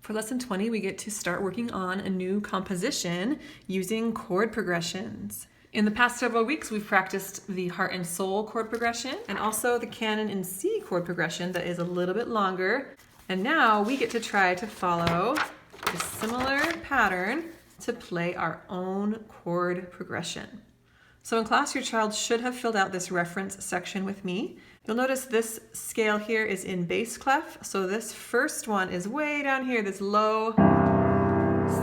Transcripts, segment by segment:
For lesson 20, we get to start working on a new composition using chord progressions. In the past several weeks, we've practiced the heart and soul chord progression and also the canon in C chord progression that is a little bit longer. And now we get to try to follow a similar pattern to play our own chord progression. So in class, your child should have filled out this reference section with me. You'll notice this scale here is in bass clef. So this first one is way down here, this low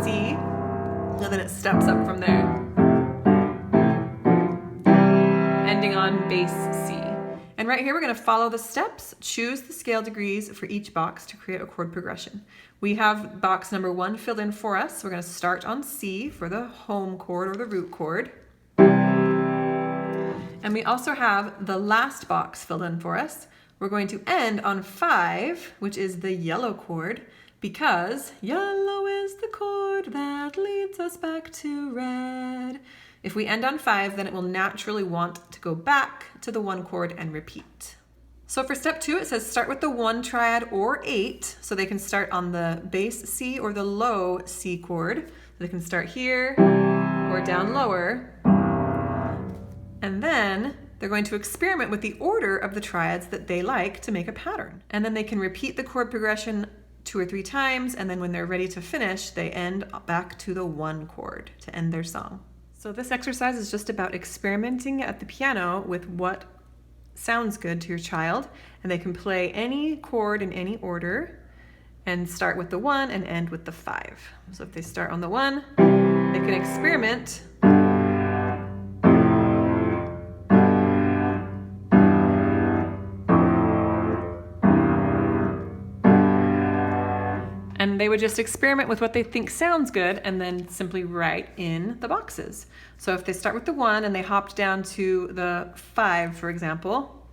C, and then it steps up from there, ending on bass C. And right here, we're gonna follow the steps, choose the scale degrees for each box to create a chord progression. We have box number 1 filled in for us. We're gonna start on C for the home chord or the root chord. And we also have the last box filled in for us. We're going to end on 5, which is the yellow chord, because yellow is the chord that leads us back to red. If we end on 5, then it will naturally want to go back to the 1 chord and repeat. So for step 2, it says start with the 1 triad or 8, so they can start on the bass C or the low C chord. So they can start here or down lower. And then they're going to experiment with the order of the triads that they like to make a pattern. And then they can repeat the chord progression 2 or 3 times, and then when they're ready to finish, they end back to the 1 chord to end their song. So this exercise is just about experimenting at the piano with what sounds good to your child, and they can play any chord in any order and start with the 1 and end with the 5. So if they start on the 1, they can experiment and they would just experiment with what they think sounds good and then simply write in the boxes. So if they start with the 1 and they hopped down to the 5, for example,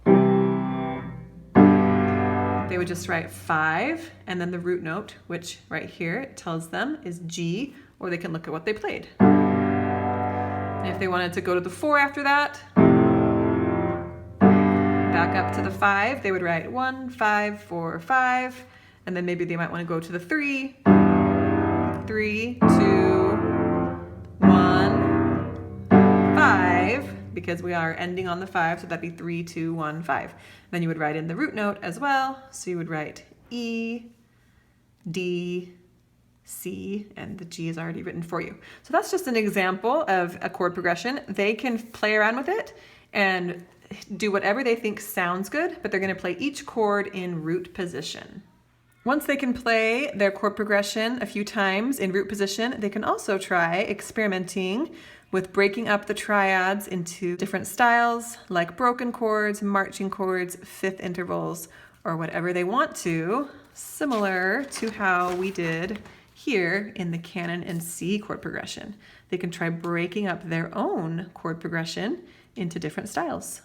they would just write 5 and then the root note, which right here it tells them is G, or they can look at what they played. And if they wanted to go to the 4 after that, back up to the 5, they would write 1, 5, 4, 5, and then maybe they might want to go to the 3, 3, 2, 1, 5, because we are ending on the 5, so that'd be 3, 2, 1, 5. Then you would write in the root note as well, so you would write E, D, C, and the G is already written for you. So that's just an example of a chord progression. They can play around with it and do whatever they think sounds good, but they're going to play each chord in root position. Once they can play their chord progression a few times in root position, they can also try experimenting with breaking up the triads into different styles, like broken chords, marching chords, fifth intervals, or whatever they want to, similar to how we did here in the canon and C chord progression. They can try breaking up their own chord progression into different styles.